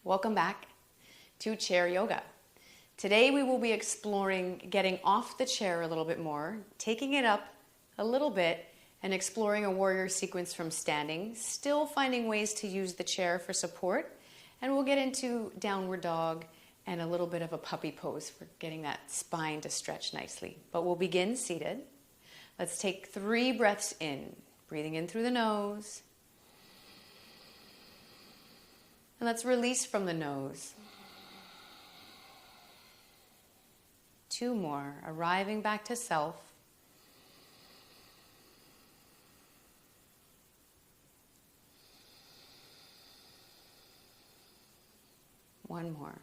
Welcome back to Chair Yoga. Today we will be exploring getting off the chair a little bit more, taking it up a little bit, and exploring a warrior sequence from standing, still finding ways to use the chair for support, and we'll get into downward dog and a little bit of a puppy pose for getting that spine to stretch nicely. But we'll begin seated. Let's take 3 breaths in, breathing in through the nose. And let's release from the nose. 2 more, arriving back to self. One more.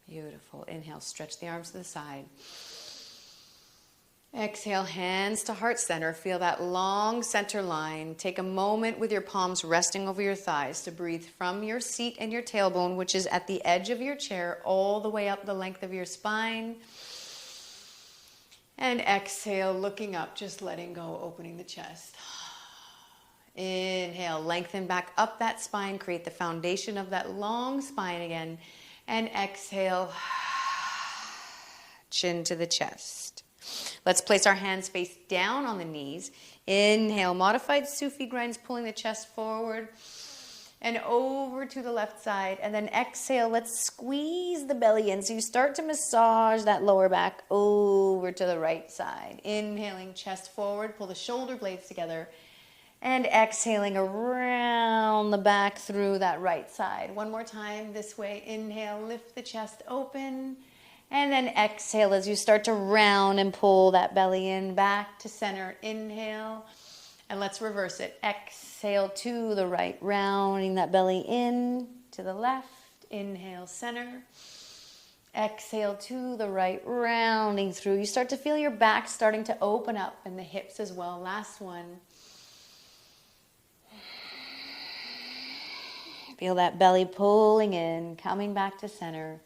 Beautiful. Inhale, stretch the arms to the side. Exhale, hands to heart center. Feel that long center line. Take a moment with your palms resting over your thighs to breathe from your seat and your tailbone, which is at the edge of your chair, all the way up the length of your spine. And exhale, looking up, just letting go, opening the chest. Inhale, lengthen back up that spine, create the foundation of that long spine again. And exhale, chin to the chest. Let's place our hands face down on the knees. Inhale, modified Sufi grinds, pulling the chest forward and over to the left side. And then exhale, let's squeeze the belly in. So you start to massage that lower back over to the right side. Inhaling, chest forward, pull the shoulder blades together. And exhaling around the back through that right side. One more time this way. Inhale, lift the chest open. And then exhale as you start to round and pull that belly in back to center. Inhale. And let's reverse it. Exhale to the right, rounding that belly in to the left. Inhale, center. Exhale to the right, rounding through. You start to feel your back starting to open up and the hips as well. Last one. Feel that belly pulling in, coming back to center.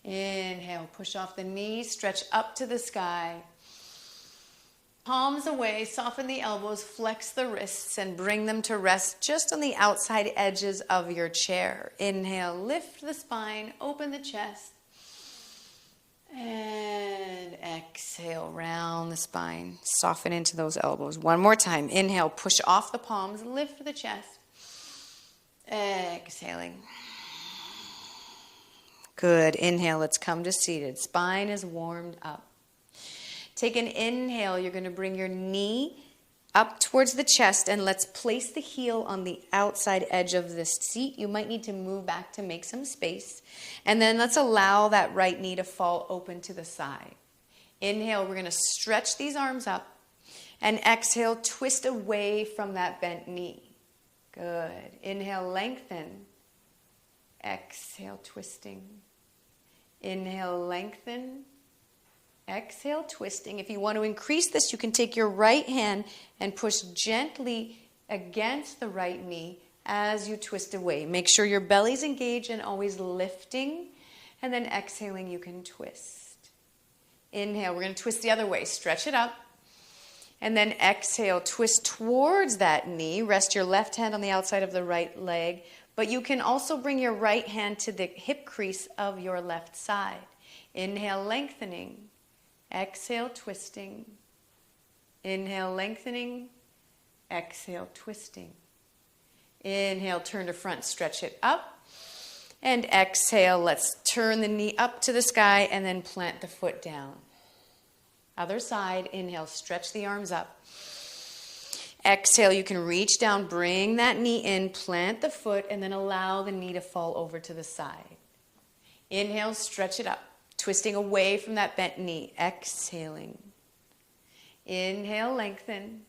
Inhale, push off the knees, stretch up to the sky. Palms away, soften the elbows, flex the wrists, and bring them to rest just on the outside edges of your chair. Inhale, lift the spine, open the chest. And exhale, round the spine, soften into those elbows. One more time. Inhale, push off the palms, lift the chest. Exhaling. Good. Inhale, let's come to seated. Spine is warmed up. Take an inhale. You're going to bring your knee up towards the chest and let's place the heel on the outside edge of this seat. You might need to move back to make some space. And then let's allow that right knee to fall open to the side. Inhale, we're going to stretch these arms up. And exhale, twist away from that bent knee. Good. Inhale, lengthen. Exhale, twisting. Inhale, lengthen. Exhale, twisting. If you want to increase this, you can take your right hand and push gently against the right knee as you twist away. Make sure your belly's engaged and always lifting. And then exhaling, you can twist. Inhale, we're going to twist the other way. Stretch it up. And then exhale, twist towards that knee. Rest your left hand on the outside of the right leg. But you can also bring your right hand to the hip crease of your left side. Inhale, lengthening. Exhale, twisting. Inhale, lengthening. Exhale, twisting. Inhale, turn to front, stretch it up. And exhale, let's turn the knee up to the sky and then plant the foot down. Other side, inhale, stretch the arms up. Exhale, you can reach down, bring that knee in, plant the foot, and then allow the knee to fall over to the side. Inhale, stretch it up, twisting away from that bent knee. Exhaling. Inhale, lengthen.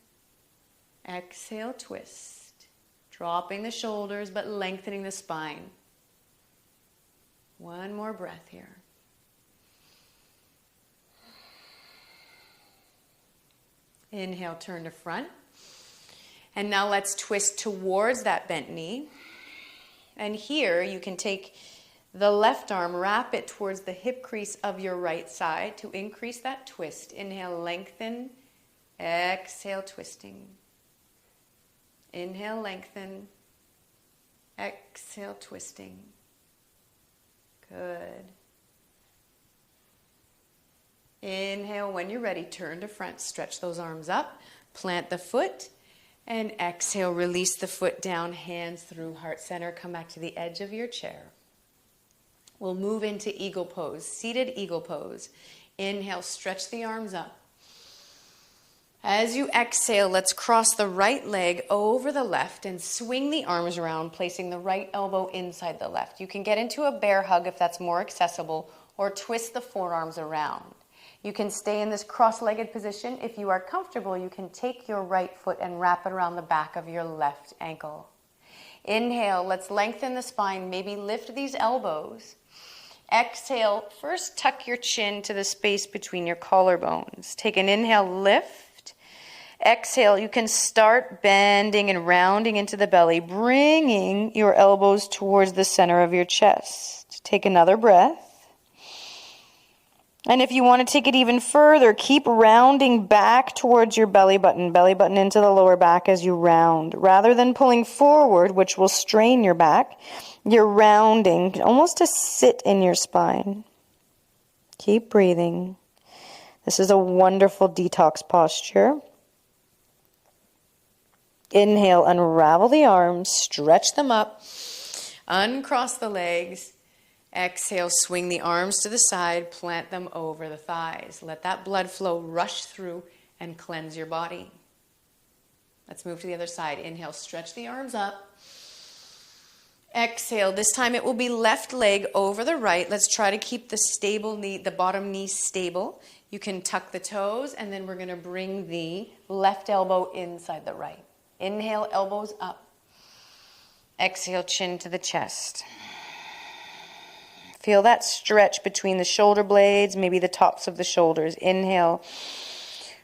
Exhale, twist. Dropping the shoulders, but lengthening the spine. One more breath here. Inhale, turn to front. And now let's twist towards that bent knee. And here you can take The left arm, wrap it towards the hip crease of your right side to increase that twist. Inhale, lengthen. Exhale, twisting. Inhale, lengthen. Exhale, twisting. Good. Inhale, when you're ready, turn to front. Stretch those arms up. Plant the foot. And exhale, release the foot down, hands through heart center. Come back to the edge of your chair. We'll move into eagle pose, seated eagle pose. Inhale, stretch the arms up. As you exhale, let's cross the right leg over the left and swing the arms around, placing the right elbow inside the left. You can get into a bear hug if that's more accessible, or twist the forearms around. You can stay in this cross-legged position. If you are comfortable, you can take your right foot and wrap it around the back of your left ankle. Inhale, let's lengthen the spine, maybe lift these elbows. Exhale, first tuck your chin to the space between your collarbones. Take an inhale, lift. Exhale, you can start bending and rounding into the belly, bringing your elbows towards the center of your chest. Take another breath. And if you want to take it even further, keep rounding back towards your belly button into the lower back as you round. Rather than pulling forward, which will strain your back, you're rounding almost to sit in your spine. Keep breathing. This is a wonderful detox posture. Inhale, unravel the arms, stretch them up, uncross the legs. Exhale, swing the arms to the side, plant them over the thighs. Let that blood flow rush through and cleanse your body. Let's move to the other side. Inhale, stretch the arms up. Exhale, this time it will be left leg over the right. Let's try to keep the stable knee, the bottom knee stable. You can tuck the toes, and then we're going to bring the left elbow inside the right. Inhale, elbows up. Exhale, chin to the chest. Feel that stretch between the shoulder blades, maybe the tops of the shoulders. Inhale,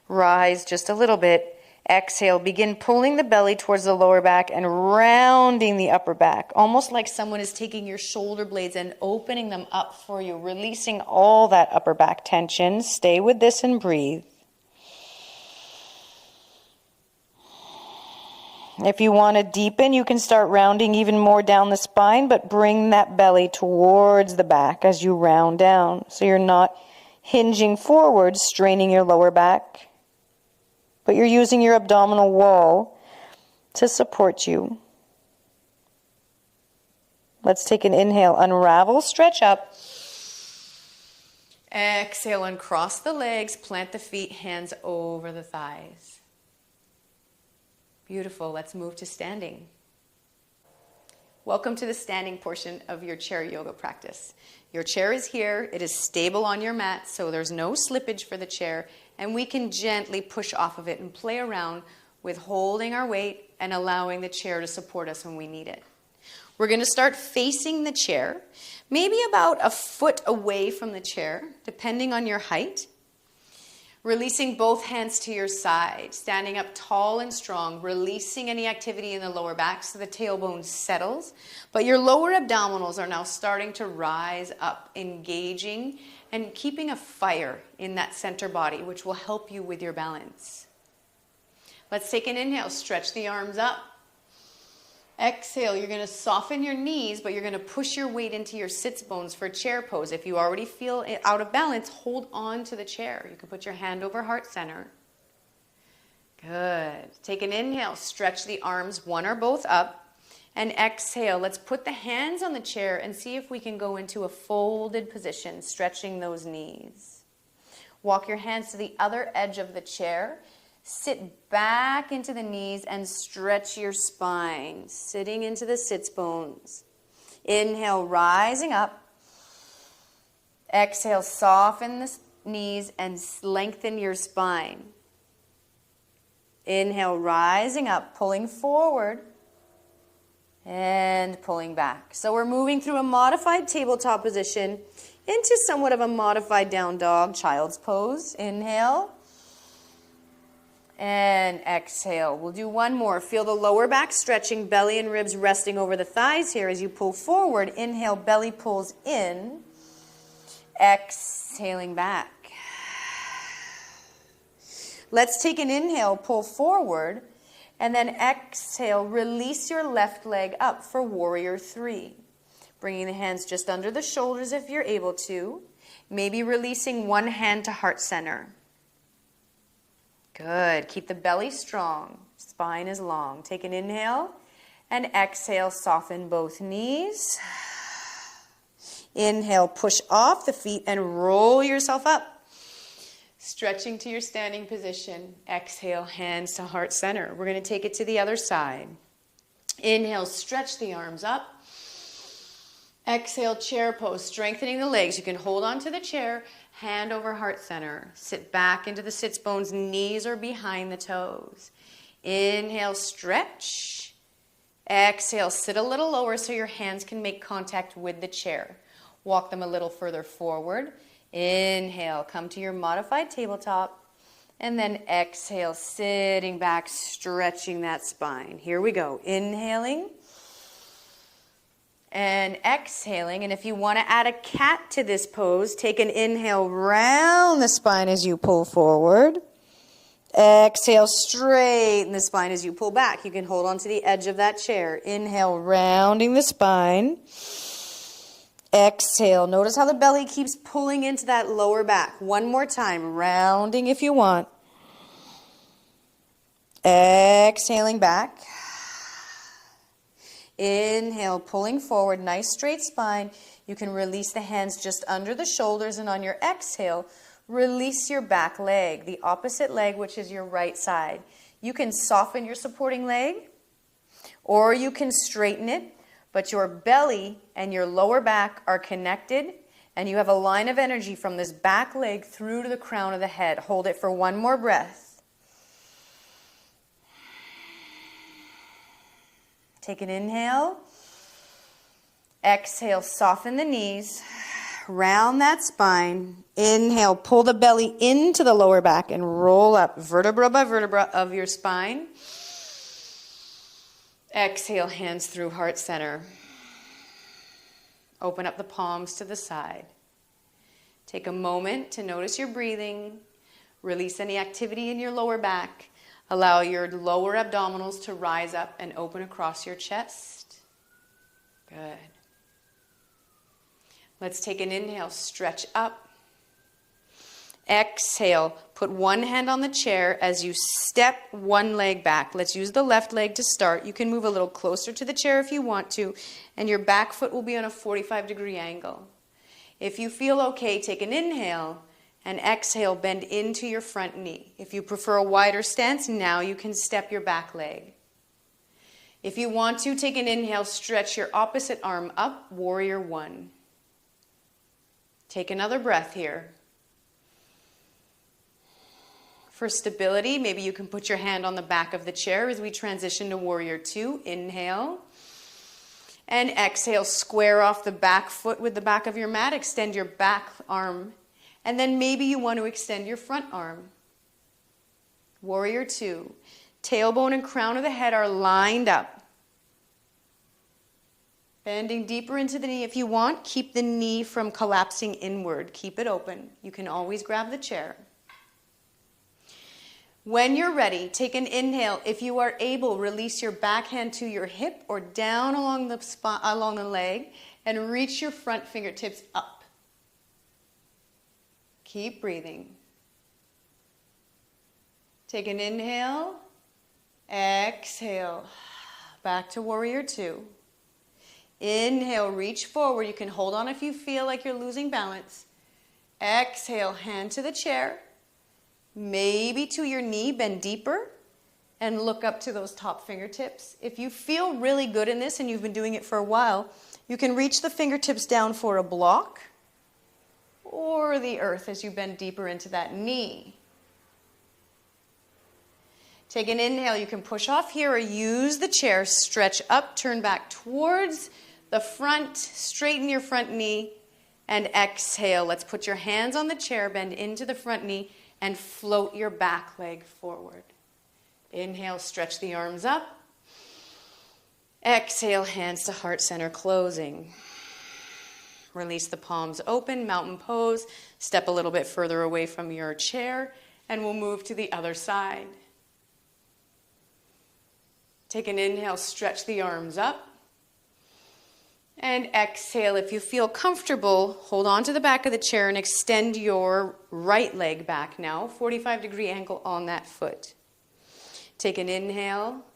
rise just a little bit. Exhale, begin pulling the belly towards the lower back and rounding the upper back, almost like someone is taking your shoulder blades and opening them up for you, releasing all that upper back tension. Stay with this and breathe. If you want to deepen, you can start rounding even more down the spine, but bring that belly towards the back as you round down. So you're not hinging forward, straining your lower back, but you're using your abdominal wall to support you. Let's take an inhale, unravel, stretch up. Exhale, uncross the legs, plant the feet, hands over the thighs. Beautiful. Let's move to standing. Welcome to the standing portion of your chair yoga practice. Your chair is here. It is stable on your mat, so there's no slippage for the chair, and we can gently push off of it and play around with holding our weight and allowing the chair to support us when we need it. We're going to start facing the chair, maybe about a foot away from the chair, depending on your height. Releasing both hands to your side, standing up tall and strong, releasing any activity in the lower back so the tailbone settles. But your lower abdominals are now starting to rise up, engaging and keeping a fire in that center body, which will help you with your balance. Let's take an inhale, stretch the arms up. Exhale, you're going to soften your knees, but you're going to push your weight into your sits bones for chair pose. If you already feel out of balance, hold on to the chair. You can put your hand over heart center. Good. Take an inhale, stretch the arms, one or both up. And exhale, let's put the hands on the chair and see if we can go into a folded position, stretching those knees. Walk your hands to the other edge of the chair. Sit back into the knees and stretch your spine, sitting into the sits bones. Inhale, rising up. Exhale, soften the knees and lengthen your spine. Inhale, rising up, pulling forward and pulling back. So we're moving through a modified tabletop position into somewhat of a modified down dog, child's pose. Inhale. And exhale. We'll do one more. Feel the lower back stretching, belly and ribs resting over the thighs here as you pull forward. Inhale, belly pulls in. Exhaling back. Let's take an inhale, pull forward, and then exhale, release your left leg up for warrior three. Bringing the hands just under the shoulders if you're able to. Maybe releasing one hand to heart center. Good. Keep the belly strong. Spine is long. Take an inhale and exhale, soften both knees. Inhale, push off the feet and roll yourself up. Stretching to your standing position. Exhale, hands to heart center. We're going to take it to the other side. Inhale, stretch the arms up. Exhale, chair pose, strengthening the legs. You can hold on to the chair, hand over heart center. Sit back into the sits bones, knees are behind the toes. Inhale, stretch. Exhale, sit a little lower so your hands can make contact with the chair. Walk them a little further forward. Inhale, come to your modified tabletop. And then exhale, sitting back, stretching that spine. Here we go. Inhaling. And exhaling. And if you want to add a cat to this pose, take an inhale, round the spine as you pull forward. Exhale, straighten the spine as you pull back. You can hold on to the edge of that chair. Inhale, rounding the spine. Exhale. Notice how the belly keeps pulling into that lower back. One more time. Rounding if you want. Exhaling back. Inhale, pulling forward. Nice straight spine. You can release the hands just under the shoulders, and on your exhale, release your back leg, the opposite leg, which is your right side. You can soften your supporting leg, or you can straighten it. But your belly and your lower back are connected, and you have a line of energy from this back leg through to the crown of the head. Hold it for one more breath. Take an inhale. Exhale, soften the knees. Round that spine. Inhale, pull the belly into the lower back and roll up vertebra by vertebra of your spine. Exhale, hands through heart center. Open up the palms to the side. Take a moment to notice your breathing. Release any activity in your lower back. Allow your lower abdominals to rise up and open across your chest. Good. Let's take an inhale, stretch up. Exhale, put one hand on the chair as you step one leg back. Let's use the left leg to start. You can move a little closer to the chair if you want to, and your back foot will be on a 45-degree angle. If you feel okay, take an inhale, and exhale, bend into your front knee. If you prefer a wider stance, now you can step your back leg. If you want to, take an inhale, stretch your opposite arm up, warrior one. Take another breath here. For stability, maybe you can put your hand on the back of the chair as we transition to warrior two. Inhale. And exhale, square off the back foot with the back of your mat. Extend your back arm. And then maybe you want to extend your front arm. Warrior two. Tailbone and crown of the head are lined up. Bending deeper into the knee if you want. Keep the knee from collapsing inward. Keep it open. You can always grab the chair. When you're ready, take an inhale. If you are able, release your back hand to your hip or down along the leg and reach your front fingertips up. Keep breathing. Take an inhale. Exhale. Back to warrior two. Inhale, reach forward. You can hold on if you feel like you're losing balance. Exhale, hand to the chair. Maybe to your knee, bend deeper and look up to those top fingertips. If you feel really good in this and you've been doing it for a while, you can reach the fingertips down for a block or the earth as you bend deeper into that knee. Take an inhale. You can push off here or use the chair. Stretch up, turn back towards the front, straighten your front knee, and exhale. Let's put your hands on the chair, bend into the front knee, and float your back leg forward. Inhale, stretch the arms up. Exhale, hands to heart center, closing. Release the palms open, mountain pose. Step a little bit further away from your chair, and we'll move to the other side. Take an inhale, stretch the arms up. And exhale, if you feel comfortable, hold on to the back of the chair and extend your right leg back now, 45-degree angle on that foot. Take an inhale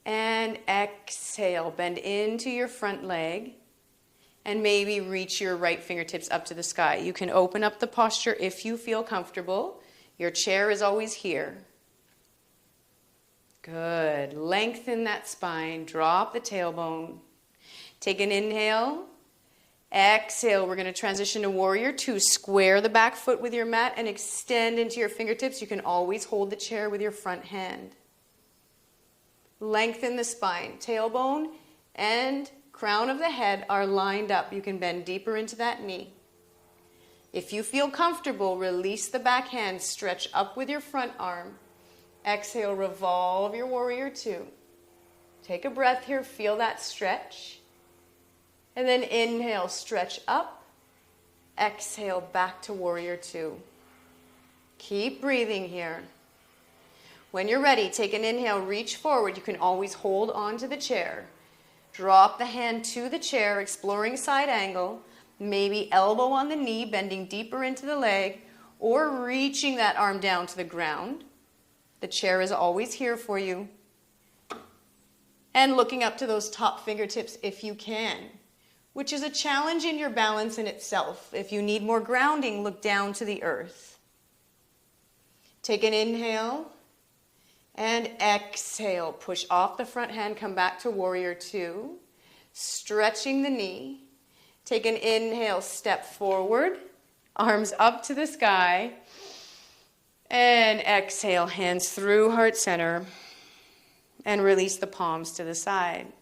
and exhale. Bend into your front leg and maybe reach your right fingertips up to the sky. You can open up the posture if you feel comfortable. Your chair is always here. Good. Lengthen that spine. Drop the tailbone. Take an inhale. Exhale. We're going to transition to warrior two. Square the back foot with your mat and extend into your fingertips. You can always hold the chair with your front hand. Lengthen the spine. Tailbone and crown of the head are lined up. You can bend deeper into that knee. If you feel comfortable, release the back hand. Stretch up with your front arm. Exhale, revolve your warrior two. Take a breath here. Feel that stretch. And then inhale, stretch up. Exhale, back to warrior two. Keep breathing here. When you're ready, take an inhale, reach forward. You can always hold on to the chair. Drop the hand to the chair, exploring side angle. Maybe elbow on the knee, bending deeper into the leg, or reaching that arm down to the ground. The chair is always here for you. And looking up to those top fingertips if you can, which is a challenge in your balance in itself. If you need more grounding, look down to the earth. Take an inhale and exhale. Push off the front hand, come back to warrior two. Stretching the knee. Take an inhale, step forward, arms up to the sky. And exhale, hands through heart center. And release the palms to the side.